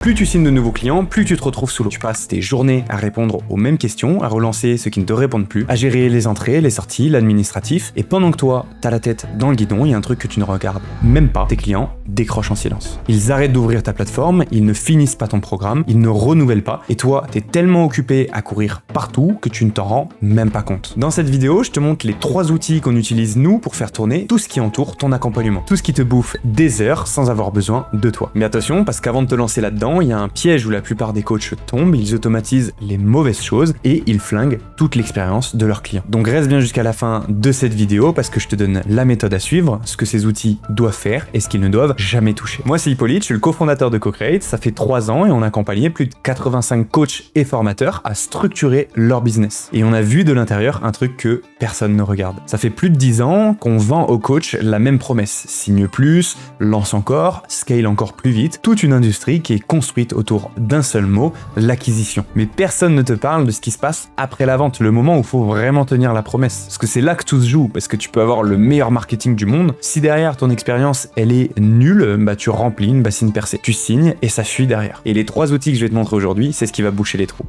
Plus tu signes de nouveaux clients, plus tu te retrouves sous l'eau. Tu passes tes journées à répondre aux mêmes questions, à relancer ceux qui ne te répondent plus, à gérer les entrées, les sorties, l'administratif, et pendant que toi, t'as la tête dans le guidon, il y a un truc que tu ne regardes même pas, tes clients décrochent en silence. Ils arrêtent d'ouvrir ta plateforme, ils ne finissent pas ton programme, ils ne renouvellent pas, et toi, t'es tellement occupé à courir partout que tu ne t'en rends même pas compte. Dans cette vidéo, je te montre les 3 outils qu'on utilise nous pour faire tourner tout ce qui entoure ton accompagnement. Tout ce qui te bouffe des heures sans avoir besoin de toi. Mais attention, parce qu'avant de te lancer là-dedans, il y a un piège où la plupart des coachs tombent, ils automatisent les mauvaises choses et ils flinguent toute l'expérience de leurs clients. Donc reste bien jusqu'à la fin de cette vidéo parce que je te donne la méthode à suivre, ce que ces outils doivent faire et ce qu'ils ne doivent jamais toucher. Moi c'est Hippolyte, je suis le cofondateur de CoCreate, ça fait 3 ans et on a accompagné plus de 85 coachs et formateurs à structurer leur business. Et on a vu de l'intérieur un truc que personne ne regarde. Ça fait plus de 10 ans qu'on vend aux coachs la même promesse. Signe plus, lance encore, scale encore plus vite, toute une industrie qui est construite autour d'un seul mot, l'acquisition. Mais personne ne te parle de ce qui se passe après la vente, le moment où il faut vraiment tenir la promesse. Parce que c'est là que tout se joue, parce que tu peux avoir le meilleur marketing du monde. Si derrière ton expérience, elle est nulle, bah tu remplis une bassine percée. Tu signes et ça fuit derrière. Et les 3 outils que je vais te montrer aujourd'hui, c'est ce qui va boucher les trous.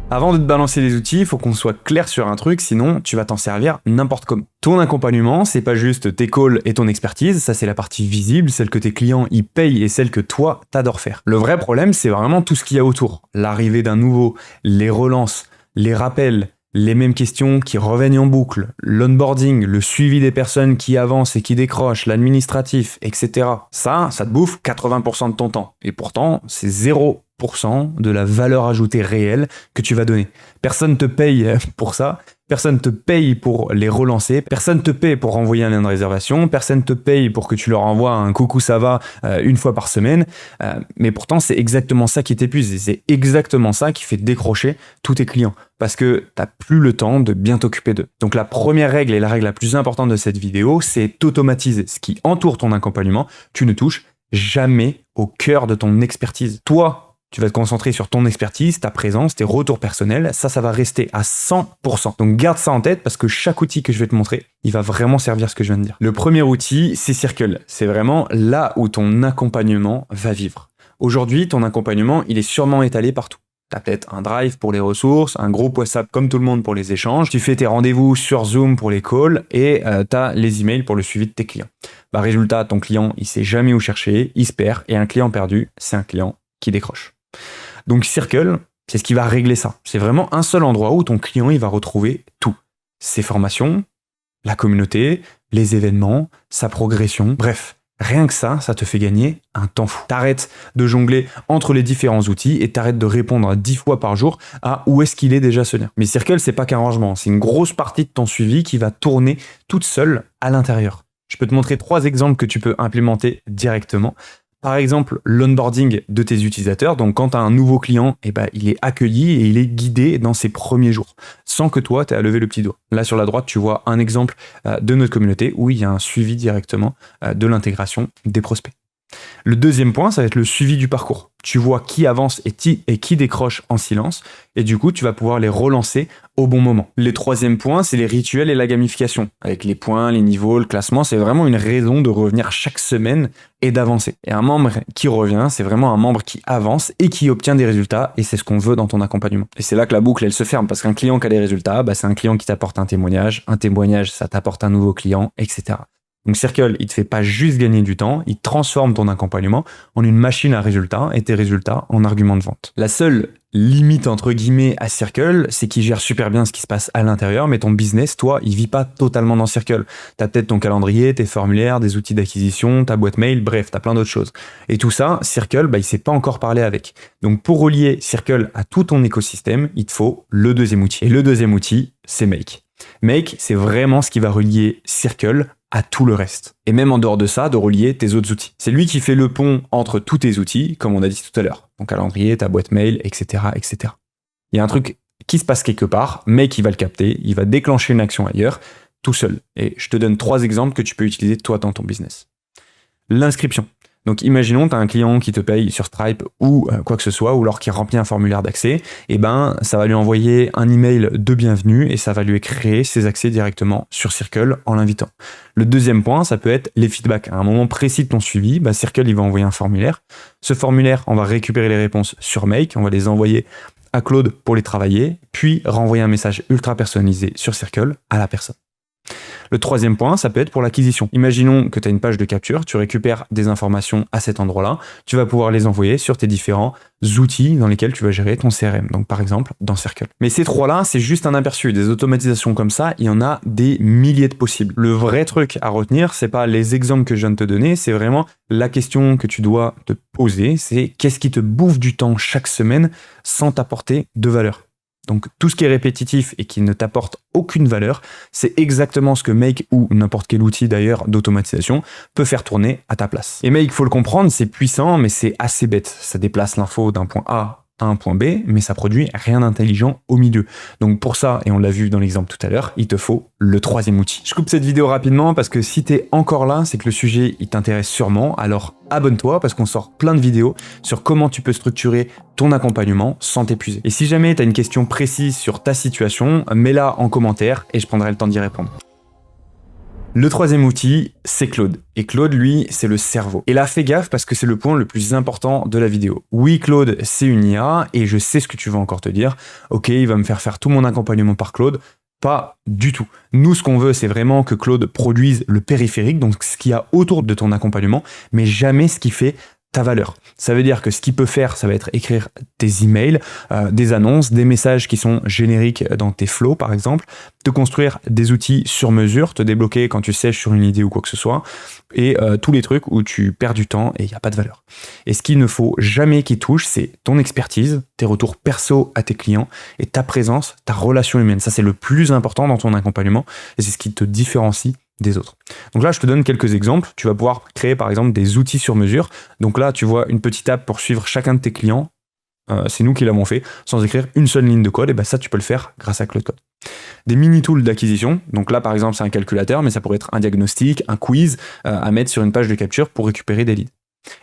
Avant de te balancer les outils, il faut qu'on soit clair sur un truc, sinon tu vas t'en servir n'importe comment. Ton accompagnement, c'est pas juste tes calls et ton expertise, ça c'est la partie visible, celle que tes clients y payent et celle que toi t'adores faire. Le vrai problème, c'est vraiment tout ce qu'il y a autour. L'arrivée d'un nouveau, les relances, les rappels, les mêmes questions qui reviennent en boucle, l'onboarding, le suivi des personnes qui avancent et qui décrochent, l'administratif, etc. Ça te bouffe 80% de ton temps. Et pourtant, c'est 0% de la valeur ajoutée réelle que tu vas donner. Personne te paye pour ça, personne te paye pour les relancer, personne te paye pour envoyer un lien de réservation, personne te paye pour que tu leur envoies un coucou ça va une fois par semaine, mais pourtant c'est exactement ça qui t'épuise et c'est exactement ça qui fait décrocher tous tes clients parce que t'as plus le temps de bien t'occuper d'eux. Donc la première règle et la règle la plus importante de cette vidéo, c'est d'automatiser ce qui entoure ton accompagnement. Tu ne touches jamais au cœur de ton expertise. Toi, tu vas te concentrer sur ton expertise, ta présence, tes retours personnels. Ça va rester à 100%. Donc garde ça en tête parce que chaque outil que je vais te montrer, il va vraiment servir ce que je viens de dire. Le premier outil, c'est Circle. C'est vraiment là où ton accompagnement va vivre. Aujourd'hui, ton accompagnement, il est sûrement étalé partout. Tu as peut-être un Drive pour les ressources, un groupe WhatsApp comme tout le monde pour les échanges, tu fais tes rendez-vous sur Zoom pour les calls et tu as les emails pour le suivi de tes clients. Résultat, ton client, il sait jamais où chercher, il se perd et un client perdu, c'est un client qui décroche. Donc Circle, c'est ce qui va régler ça. C'est vraiment un seul endroit où ton client il va retrouver tout. Ses formations, la communauté, les événements, sa progression, bref. Rien que ça te fait gagner un temps fou. T'arrêtes de jongler entre les différents outils et t'arrêtes de répondre 10 fois par jour à où est-ce qu'il est déjà ce lien. Mais Circle, c'est pas qu'un rangement, c'est une grosse partie de ton suivi qui va tourner toute seule à l'intérieur. Je peux te montrer 3 exemples que tu peux implémenter directement. Par exemple, l'onboarding de tes utilisateurs. Donc, quand tu as un nouveau client, il est accueilli et il est guidé dans ses premiers jours, sans que toi, tu aies à lever le petit doigt. Là, sur la droite, tu vois un exemple de notre communauté où il y a un suivi directement de l'intégration des prospects. Le deuxième point, ça va être le suivi du parcours. Tu vois qui avance et qui décroche en silence, et du coup, tu vas pouvoir les relancer au bon moment. Le troisième point, c'est les rituels et la gamification. Avec les points, les niveaux, le classement, c'est vraiment une raison de revenir chaque semaine et d'avancer. Et un membre qui revient, c'est vraiment un membre qui avance et qui obtient des résultats, et c'est ce qu'on veut dans ton accompagnement. Et c'est là que la boucle, elle se ferme, parce qu'un client qui a des résultats, c'est un client qui t'apporte un témoignage, ça t'apporte un nouveau client, etc. Donc Circle, il te fait pas juste gagner du temps, il transforme ton accompagnement en une machine à résultats et tes résultats en arguments de vente. La seule limite entre guillemets à Circle, c'est qu'il gère super bien ce qui se passe à l'intérieur, mais ton business, toi, il vit pas totalement dans Circle. T'as peut-être ton calendrier, tes formulaires, des outils d'acquisition, ta boîte mail, bref, t'as plein d'autres choses. Et tout ça, Circle, il sait pas encore parler avec. Donc pour relier Circle à tout ton écosystème, il te faut le deuxième outil. Et le deuxième outil, c'est Make. Make, c'est vraiment ce qui va relier Circle à tout le reste. Et même en dehors de ça, de relier tes autres outils. C'est lui qui fait le pont entre tous tes outils, comme on a dit tout à l'heure. Ton calendrier, ta boîte mail, etc., etc. Il y a un truc qui se passe quelque part, mais qui va le capter, il va déclencher une action ailleurs, tout seul. Et je te donne 3 exemples que tu peux utiliser toi dans ton business. L'inscription. Donc imaginons, tu as un client qui te paye sur Stripe ou quoi que ce soit, ou alors qui remplit un formulaire d'accès, et ben ça va lui envoyer un email de bienvenue et ça va lui créer ses accès directement sur Circle en l'invitant. Le deuxième point, ça peut être les feedbacks. À un moment précis de ton suivi, Circle il va envoyer un formulaire. Ce formulaire, on va récupérer les réponses sur Make, on va les envoyer à Claude pour les travailler, puis renvoyer un message ultra personnalisé sur Circle à la personne. Le troisième point, ça peut être pour l'acquisition. Imaginons que tu as une page de capture, tu récupères des informations à cet endroit-là, tu vas pouvoir les envoyer sur tes différents outils dans lesquels tu vas gérer ton CRM, donc par exemple dans Circle. Mais ces trois-là, c'est juste un aperçu. Des automatisations comme ça, il y en a des milliers de possibles. Le vrai truc à retenir, c'est pas les exemples que je viens de te donner, c'est vraiment la question que tu dois te poser, c'est qu'est-ce qui te bouffe du temps chaque semaine sans t'apporter de valeur. Donc tout ce qui est répétitif et qui ne t'apporte aucune valeur, c'est exactement ce que Make ou n'importe quel outil d'ailleurs d'automatisation peut faire tourner à ta place. Et Make, faut le comprendre, c'est puissant mais c'est assez bête. Ça déplace l'info d'un point A à un point B, mais ça produit rien d'intelligent au milieu. Donc pour ça, et on l'a vu dans l'exemple tout à l'heure, il te faut le troisième outil. Je coupe cette vidéo rapidement parce que si t'es encore là, c'est que le sujet il t'intéresse sûrement, alors abonne-toi parce qu'on sort plein de vidéos sur comment tu peux structurer ton accompagnement sans t'épuiser. Et si jamais tu as une question précise sur ta situation, mets-la en commentaire et je prendrai le temps d'y répondre. Le troisième outil, c'est Claude. Et Claude, lui, c'est le cerveau. Et là, fais gaffe parce que c'est le point le plus important de la vidéo. Oui, Claude, c'est une IA et je sais ce que tu vas encore te dire. Ok, il va me faire tout mon accompagnement par Claude. Pas du tout. Nous, ce qu'on veut, c'est vraiment que Claude produise le périphérique, donc ce qu'il y a autour de ton accompagnement, mais jamais ce qui fait ta valeur. Ça veut dire que ce qu'il peut faire, ça va être écrire des emails, des annonces, des messages qui sont génériques dans tes flows par exemple, te construire des outils sur mesure, te débloquer quand tu sèches sur une idée ou quoi que ce soit, et tous les trucs où tu perds du temps et il n'y a pas de valeur. Et ce qu'il ne faut jamais qu'il touche, c'est ton expertise, tes retours perso à tes clients et ta présence, ta relation humaine. Ça, c'est le plus important dans ton accompagnement et c'est ce qui te différencie des autres. Donc là, je te donne quelques exemples. Tu vas pouvoir créer par exemple des outils sur mesure. Donc là, tu vois une petite app pour suivre chacun de tes clients. C'est nous qui l'avons fait sans écrire une seule ligne de code. Et ben ça, tu peux le faire grâce à Claude Code. Des mini-tools d'acquisition. Donc là, par exemple, c'est un calculateur, mais ça pourrait être un diagnostic, un quiz à mettre sur une page de capture pour récupérer des leads.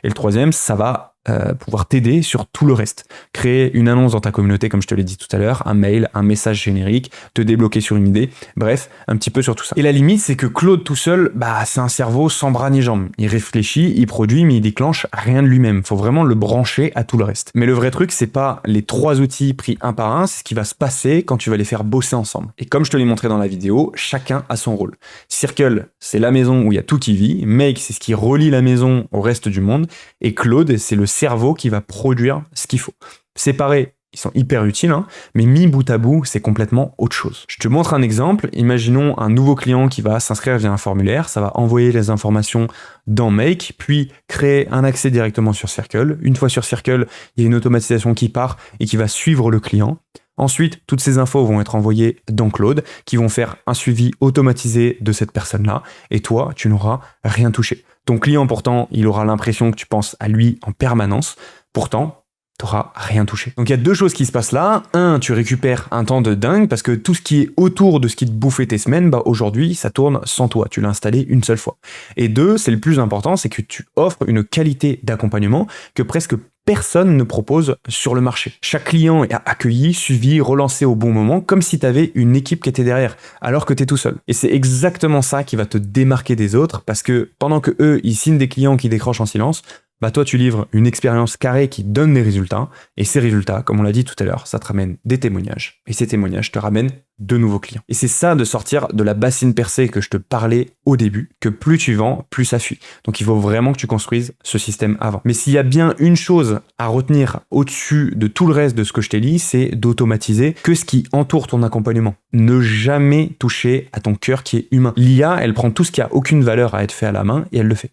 Et le troisième, ça va pouvoir t'aider sur tout le reste. Créer une annonce dans ta communauté, comme je te l'ai dit tout à l'heure, un mail, un message générique, te débloquer sur une idée, bref, un petit peu sur tout ça. Et la limite, c'est que Claude tout seul, c'est un cerveau sans bras ni jambes. Il réfléchit, il produit, mais il déclenche rien de lui-même. Faut vraiment le brancher à tout le reste. Mais le vrai truc, c'est pas les trois outils pris un par un, c'est ce qui va se passer quand tu vas les faire bosser ensemble. Et comme je te l'ai montré dans la vidéo, chacun a son rôle. Circle, c'est la maison où il y a tout qui vit. Make, c'est ce qui relie la maison au reste du monde. Et Claude, c'est le cerveau qui va produire ce qu'il faut. Séparés, ils sont hyper utiles, mais mis bout à bout, c'est complètement autre chose. Je te montre un exemple. Imaginons un nouveau client qui va s'inscrire via un formulaire. Ça va envoyer les informations dans Make, puis créer un accès directement sur Circle. Une fois sur Circle, il y a une automatisation qui part et qui va suivre le client. Ensuite, toutes ces infos vont être envoyées dans Claude, qui vont faire un suivi automatisé de cette personne-là, et toi, tu n'auras rien touché. Ton client, pourtant, il aura l'impression que tu penses à lui en permanence, pourtant, tu n'auras rien touché. Donc il y a deux choses qui se passent là. Un, tu récupères un temps de dingue, parce que tout ce qui est autour de ce qui te bouffait tes semaines, aujourd'hui, ça tourne sans toi, tu l'as installé une seule fois. Et deux, c'est le plus important, c'est que tu offres une qualité d'accompagnement que presque personne ne propose sur le marché. Chaque client est accueilli, suivi, relancé au bon moment, comme si tu avais une équipe qui était derrière, alors que tu es tout seul. Et c'est exactement ça qui va te démarquer des autres, parce que pendant que eux, ils signent des clients qui décrochent en silence, toi, tu livres une expérience carrée qui donne des résultats, et ces résultats, comme on l'a dit tout à l'heure, ça te ramène des témoignages, et ces témoignages te ramènent de nouveaux clients. Et c'est ça de sortir de la bassine percée que je te parlais au début, que plus tu vends, plus ça fuit. Donc il faut vraiment que tu construises ce système avant. Mais s'il y a bien une chose à retenir au-dessus de tout le reste de ce que je t'ai dit, c'est d'automatiser que ce qui entoure ton accompagnement. Ne jamais toucher à ton cœur qui est humain. L'IA, elle prend tout ce qui a aucune valeur à être fait à la main et elle le fait.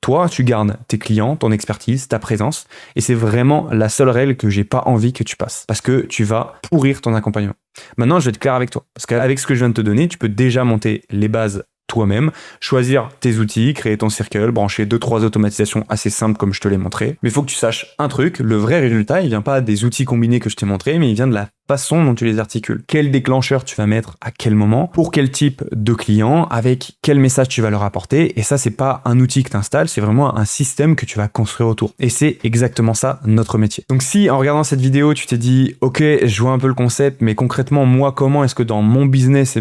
Toi, tu gardes tes clients, ton expertise, ta présence, et c'est vraiment la seule règle que j'ai pas envie que tu passes, parce que tu vas pourrir ton accompagnement. Maintenant, je vais être clair avec toi, parce qu'avec ce que je viens de te donner, tu peux déjà monter les bases toi-même, choisir tes outils, créer ton circle, brancher 2-3 automatisations assez simples comme je te l'ai montré. Mais il faut que tu saches un truc, le vrai résultat, il vient pas des outils combinés que je t'ai montré, mais il vient de la façon dont tu les articules. Quel déclencheur tu vas mettre à quel moment, pour quel type de client, avec quel message tu vas leur apporter. Et ça, c'est pas un outil que tu installes, c'est vraiment un système que tu vas construire autour. Et c'est exactement ça, notre métier. Donc si en regardant cette vidéo, tu t'es dit, ok, je vois un peu le concept, mais concrètement, moi, comment est-ce que dans mon business,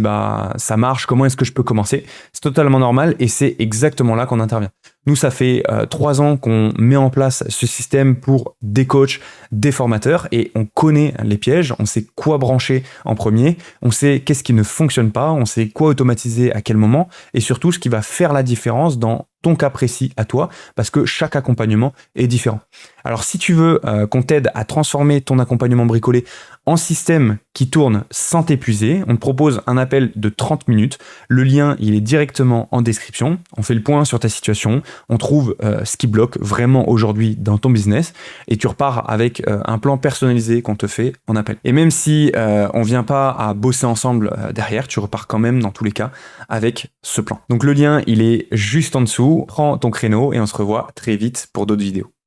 ça marche, comment est-ce que je peux commencer? C'est totalement normal et c'est exactement là qu'on intervient. Nous, ça fait 3 ans qu'on met en place ce système pour des coachs, des formateurs, et on connaît les pièges, on sait quoi brancher en premier, on sait qu'est-ce qui ne fonctionne pas, on sait quoi automatiser à quel moment, et surtout ce qui va faire la différence dans ton cas précis à toi, parce que chaque accompagnement est différent. Alors si tu veux qu'on t'aide à transformer ton accompagnement bricolé en système qui tourne sans t'épuiser, on te propose un appel de 30 minutes. Le lien, il est directement en description. On fait le point sur ta situation, on trouve ce qui bloque vraiment aujourd'hui dans ton business et tu repars avec un plan personnalisé qu'on te fait en appel. Et même si on vient pas à bosser ensemble derrière, tu repars quand même dans tous les cas avec ce plan. Donc le lien, il est juste en dessous. Prends ton créneau et on se revoit très vite pour d'autres vidéos.